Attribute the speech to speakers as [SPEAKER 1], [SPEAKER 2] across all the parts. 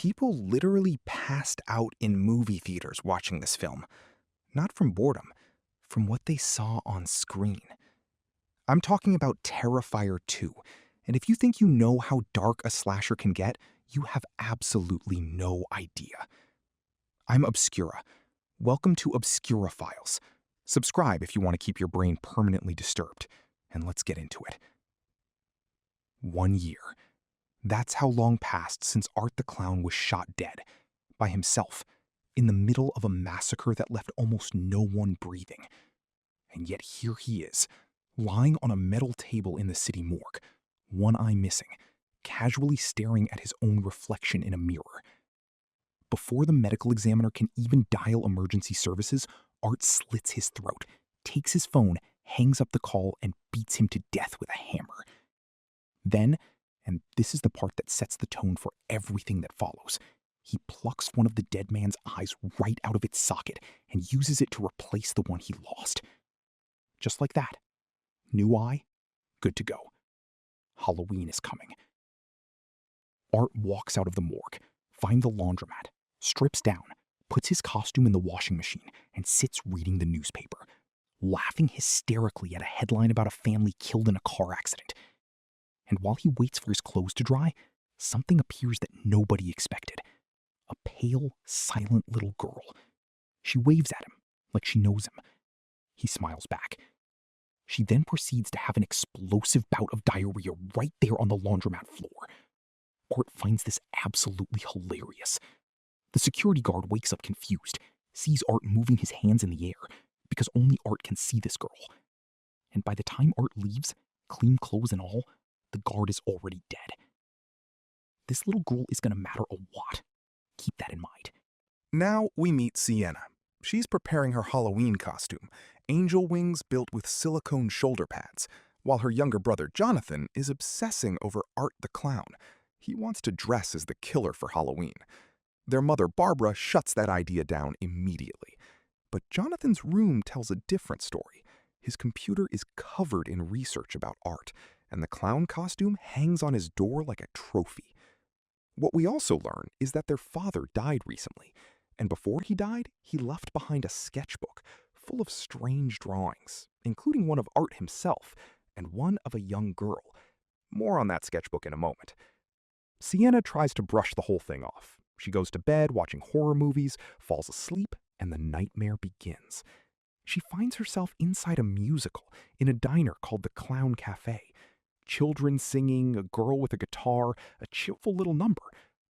[SPEAKER 1] People literally passed out in movie theaters watching this film. Not from boredom, from what they saw on screen. I'm talking about Terrifier 2, and if you think you know how dark a slasher can get, you have absolutely no idea. I'm Obscura. Welcome to Obscura Files. Subscribe if you want to keep your brain permanently disturbed, and let's get into it. 1 year. That's how long passed since Art the Clown was shot dead, by himself, in the middle of a massacre that left almost no one breathing. And yet here he is, lying on a metal table in the city morgue, one eye missing, casually staring at his own reflection in a mirror. Before the medical examiner can even dial emergency services, Art slits his throat, takes his phone, hangs up the call, and beats him to death with a hammer. Then, and this is the part that sets the tone for everything that follows, he plucks one of the dead man's eyes right out of its socket and uses it to replace the one he lost. Just like that. New eye, good to go. Halloween is coming. Art walks out of the morgue, finds the laundromat, strips down, puts his costume in the washing machine, and sits reading the newspaper, laughing hysterically at a headline about a family killed in a car accident. And while he waits for his clothes to dry, something appears that nobody expected. A pale, silent little girl. She waves at him, like she knows him. He smiles back. She then proceeds to have an explosive bout of diarrhea right there on the laundromat floor. Art finds this absolutely hilarious. The security guard wakes up confused, sees Art moving his hands in the air, because only Art can see this girl. And by the time Art leaves, clean clothes and all, the guard is already dead. This little girl is going to matter a lot. Keep that in mind.
[SPEAKER 2] Now we meet Sienna. She's preparing her Halloween costume, angel wings built with silicone shoulder pads, while her younger brother Jonathan is obsessing over Art the Clown. He wants to dress as the killer for Halloween. Their mother Barbara shuts that idea down immediately. But Jonathan's room tells a different story. His computer is covered in research about Art, and the clown costume hangs on his door like a trophy. What we also learn is that their father died recently, and before he died, he left behind a sketchbook full of strange drawings, including one of Art himself and one of a young girl. More on that sketchbook in a moment. Sienna tries to brush the whole thing off. She goes to bed watching horror movies, falls asleep, and the nightmare begins. She finds herself inside a musical in a diner called the Clown Cafe. Children singing, a girl with a guitar, a cheerful little number,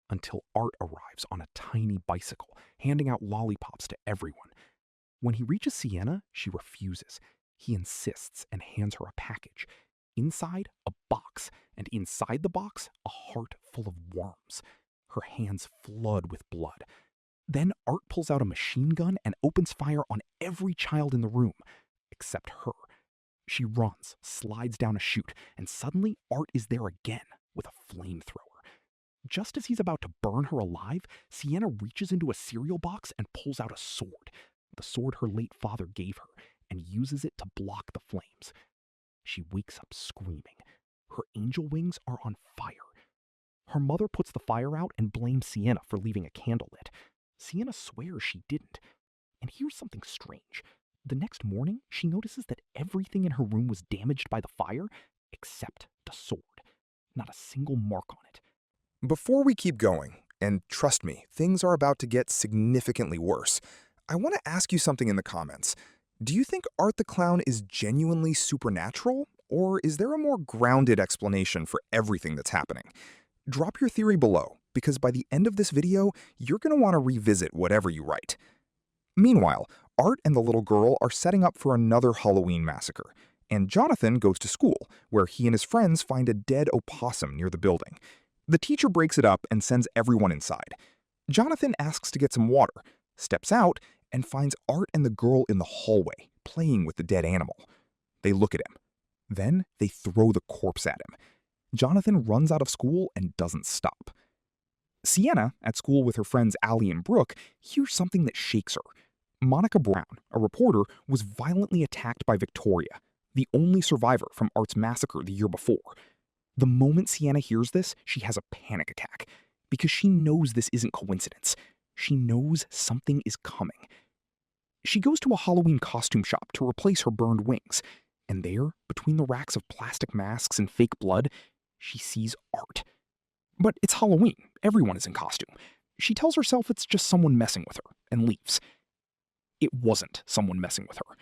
[SPEAKER 2] until Art arrives on a tiny bicycle, handing out lollipops to everyone. When he reaches Sienna, she refuses. He insists and hands her a package. Inside, a box, and inside the box, a heart full of worms. Her hands flood with blood. Then Art pulls out a machine gun and opens fire on every child in the room, except her. She runs, slides down a chute, and suddenly Art is there again with a flamethrower. Just as he's about to burn her alive, Sienna reaches into a cereal box and pulls out a sword, the sword her late father gave her, and uses it to block the flames. She wakes up screaming. Her angel wings are on fire. Her mother puts the fire out and blames Sienna for leaving a candle lit. Sienna swears she didn't. And here's something strange. The next morning, she notices that everything in her room was damaged by the fire, except the sword. Not a single mark on it. Before we keep going, and trust me, things are about to get significantly worse, I want to ask you something in the comments. Do you think Art the Clown is genuinely supernatural, or is there a more grounded explanation for everything that's happening? Drop your theory below, because by the end of this video, you're going to want to revisit whatever you write. Meanwhile, Art and the little girl are setting up for another Halloween massacre, and Jonathan goes to school, where he and his friends find a dead opossum near the building. The teacher breaks it up and sends everyone inside. Jonathan asks to get some water, steps out, and finds Art and the girl in the hallway, playing with the dead animal. They look at him. Then they throw the corpse at him. Jonathan runs out of school and doesn't stop. Sienna, at school with her friends Allie and Brooke, hears something that shakes her. Monica Brown, a reporter, was violently attacked by Victoria, the only survivor from Art's massacre the year before. The moment Sienna hears this, she has a panic attack.
[SPEAKER 1] because she knows this isn't coincidence. She knows something is coming. She goes to a Halloween costume shop to replace her burned wings, and there, between the racks of plastic masks and fake blood, she sees Art. But it's Halloween. Everyone is in costume. She tells herself it's just someone messing with her and leaves. It wasn't someone messing with her.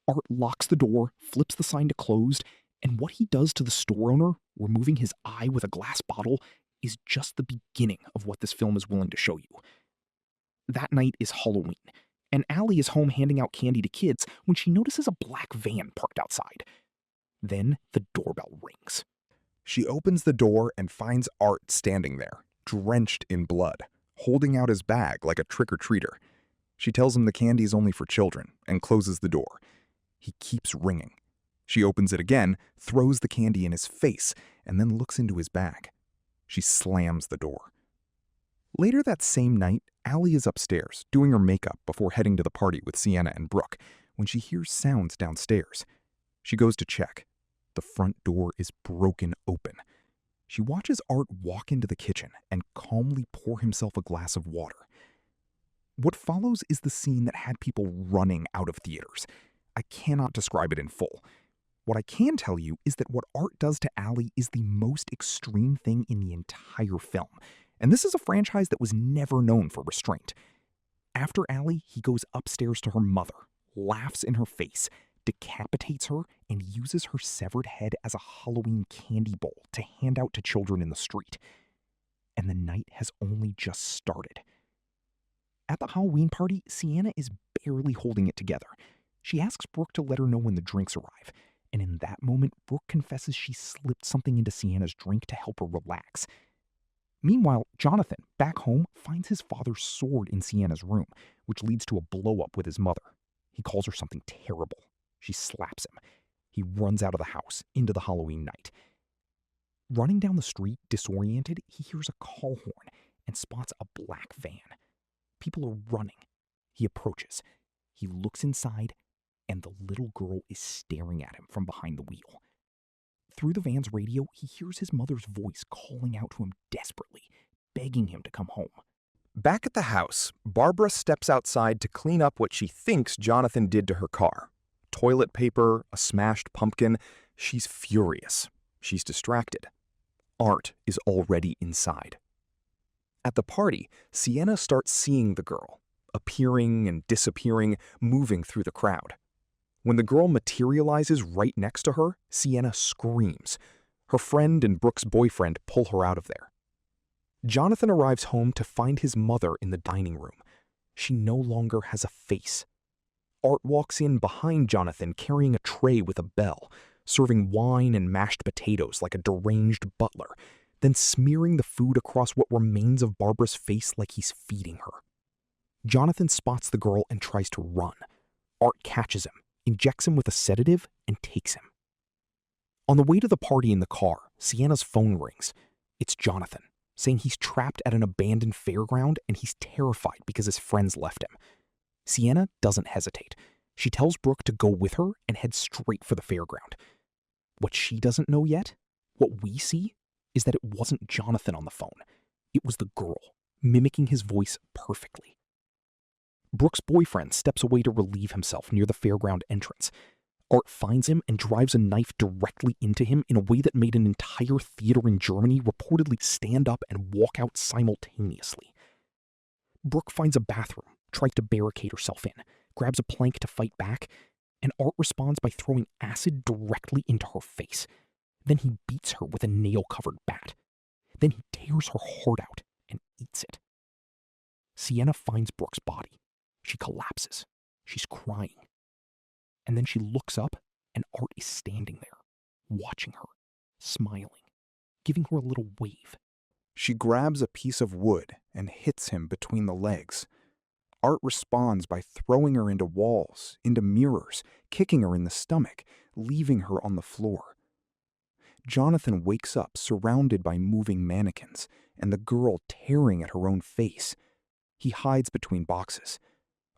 [SPEAKER 1] Art locks the door, flips the sign to closed, and what he does to the store owner, removing his eye with a glass bottle, is just the beginning of what this film is willing to show you. That night is Halloween, and Allie is home handing out candy to kids when she notices a black van parked outside. Then the doorbell rings.
[SPEAKER 2] She opens the door and finds Art standing there, drenched in blood, holding out his bag like a trick-or-treater. She tells him the candy is only for children and closes the door. He keeps ringing. She opens it again, throws the candy in his face, and then looks into his bag. She slams the door. Later that same night, Allie is upstairs, doing her makeup before heading to the party with Sienna and Brooke, when she hears sounds downstairs. She goes to check. The front door is broken open. She watches Art walk into the kitchen and calmly pour himself a glass of water. What follows is the scene that had people running out of theaters. I cannot describe it in full. What I can tell you is that what Art does to Allie is the most extreme thing in the entire film. And this is a franchise that was never known for restraint. After Allie, he goes upstairs to her mother, laughs in her face, decapitates her, and uses her severed head as a Halloween candy bowl to hand out to children in the street. And the night has only just started. At the Halloween party, Sienna is barely holding it together. She asks Brooke to let her know when the drinks arrive, and in that moment, Brooke confesses she slipped something into Sienna's drink to help her relax. Meanwhile, Jonathan, back home, finds his father's sword in Sienna's room, which leads to a blow-up with his mother. He calls her something terrible. She slaps him. He runs out of the house, into the Halloween night. Running down the street, disoriented, he hears a call horn and spots a black van. People are running. He approaches. He looks inside, and the little girl is staring at him from behind the wheel. Through the van's radio, he hears his mother's voice calling out to him desperately, begging him to come home. Back at the house, Barbara steps outside to clean up what she thinks Jonathan did to her car. Toilet paper, a smashed pumpkin. She's furious. She's distracted. Art is already inside. At the party, Sienna starts seeing the girl, appearing and disappearing, moving through the crowd. When the girl materializes right next to her, Sienna screams. Her friend and Brooke's boyfriend pull her out of there. Jonathan arrives home to find his mother in the dining room. She no longer has a face. Art walks in behind Jonathan carrying a tray with a bell, serving wine and mashed potatoes like a deranged butler, then smearing the food across what remains of Barbara's face like he's feeding her. Jonathan spots the girl and tries to run. Art catches him, injects him with a sedative, and takes him. On the way to the party in the car, Sienna's phone rings. It's Jonathan, saying he's trapped at an abandoned fairground and he's terrified because his friends left him. Sienna doesn't hesitate. She tells Brooke to go with her and head straight for the fairground. What she doesn't know yet, what we see, is that it wasn't Jonathan on the phone. It was the girl, mimicking his voice perfectly. Brooke's boyfriend steps away to relieve himself near the fairground entrance. Art finds him and drives a knife directly into him in a way that made an entire theater in Germany reportedly stand up and walk out simultaneously. Brooke finds a bathroom, tries to barricade herself in, grabs a plank to fight back, and Art responds by throwing acid directly into her face. Then he beats her with a nail-covered bat. Then he tears her heart out and eats it. Sienna finds Brooke's body. She collapses. She's crying. And then she looks up, and Art is standing there, watching her, smiling, giving her a little wave. She grabs a piece of wood and hits him between the legs. Art responds by throwing her into walls, into mirrors, kicking her in the stomach, leaving her on the floor. Jonathan wakes up surrounded by moving mannequins and the girl tearing at her own face. He hides between boxes.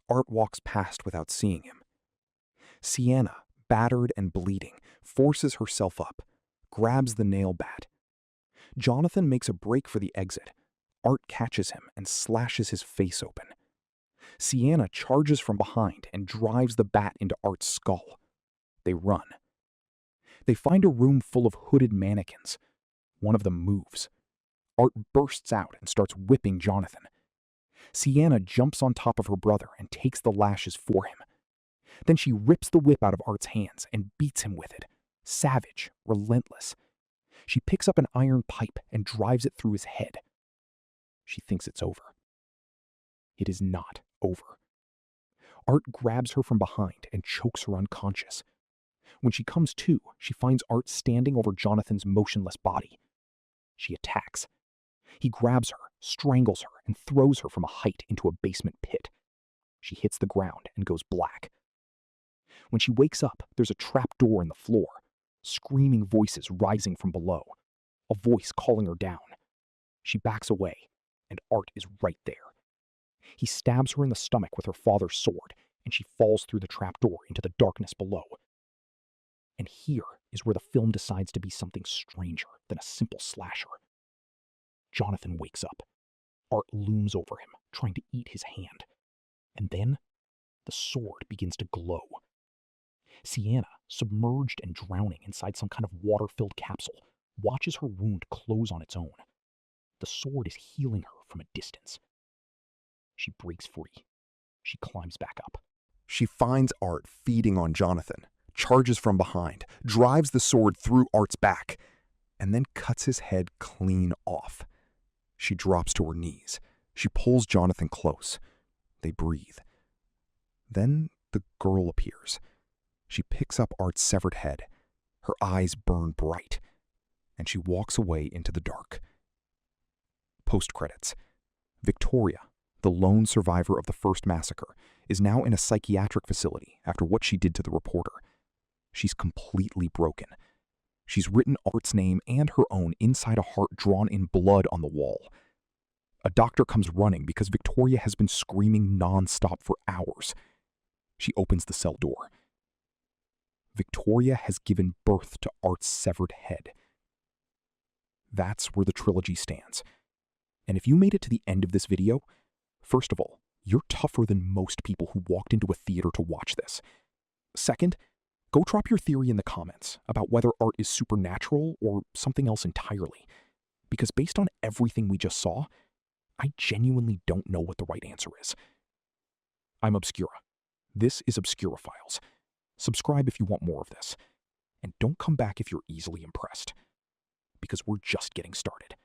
[SPEAKER 2] Art walks past without seeing him. Sienna, battered and bleeding, forces herself up, grabs the nail bat. Jonathan makes a break for the exit. Art catches him and slashes his face open. Sienna charges from behind and drives the bat into Art's skull. They run. They find a room full of hooded mannequins. One of them moves. Art bursts out and starts whipping Jonathan. Sienna jumps on top of her brother and takes the lashes for him. Then she rips the whip out of Art's hands and beats him with it. Savage, relentless. She picks up an iron pipe and drives it through his head. She thinks it's over. It is not over. Art grabs her from behind and chokes her unconscious. When she comes to, she finds Art standing over Jonathan's motionless body. She attacks. He grabs her, strangles her, and throws her from a height into a basement pit. She hits the ground and goes black. When she wakes up, there's a trap door in the floor, screaming voices rising from below, a voice calling her down. She backs away, and Art is right there. He stabs her in the stomach with her father's sword, and she falls through the trapdoor into the darkness below. And here is where the film decides to be something stranger than a simple slasher. Jonathan wakes up. Art looms over him, trying to eat his hand. And then, the sword begins to glow. Sienna, submerged and drowning inside some kind of water-filled capsule, watches her wound close on its own. The sword is healing her from a distance. She breaks free. She climbs back up.
[SPEAKER 1] She finds Art feeding on Jonathan, charges from behind, drives the sword through Art's back, and then cuts his head clean off. She drops to her knees. She pulls Jonathan close. They breathe. Then the girl appears. She picks up Art's severed head. Her eyes burn bright, and she walks away into the dark. Post-credits. Victoria, the lone survivor of the first massacre, is now in a psychiatric facility after what she did to the reporter. She's completely broken. She's written Art's name and her own inside a heart drawn in blood on the wall. A doctor comes running because Victoria has been screaming non-stop for hours. She opens the cell door. Victoria has given birth to Art's severed head. That's where the trilogy stands. And if you made it to the end of this video, first of all, you're tougher than most people who walked into a theater to watch this. Second, go drop your theory in the comments about whether Art is supernatural or something else entirely. Because based on everything we just saw, I genuinely don't know what the right answer is. I'm Obscura. This is Obscura Files. Subscribe if you want more of this. And don't come back if you're easily impressed. Because we're just getting started.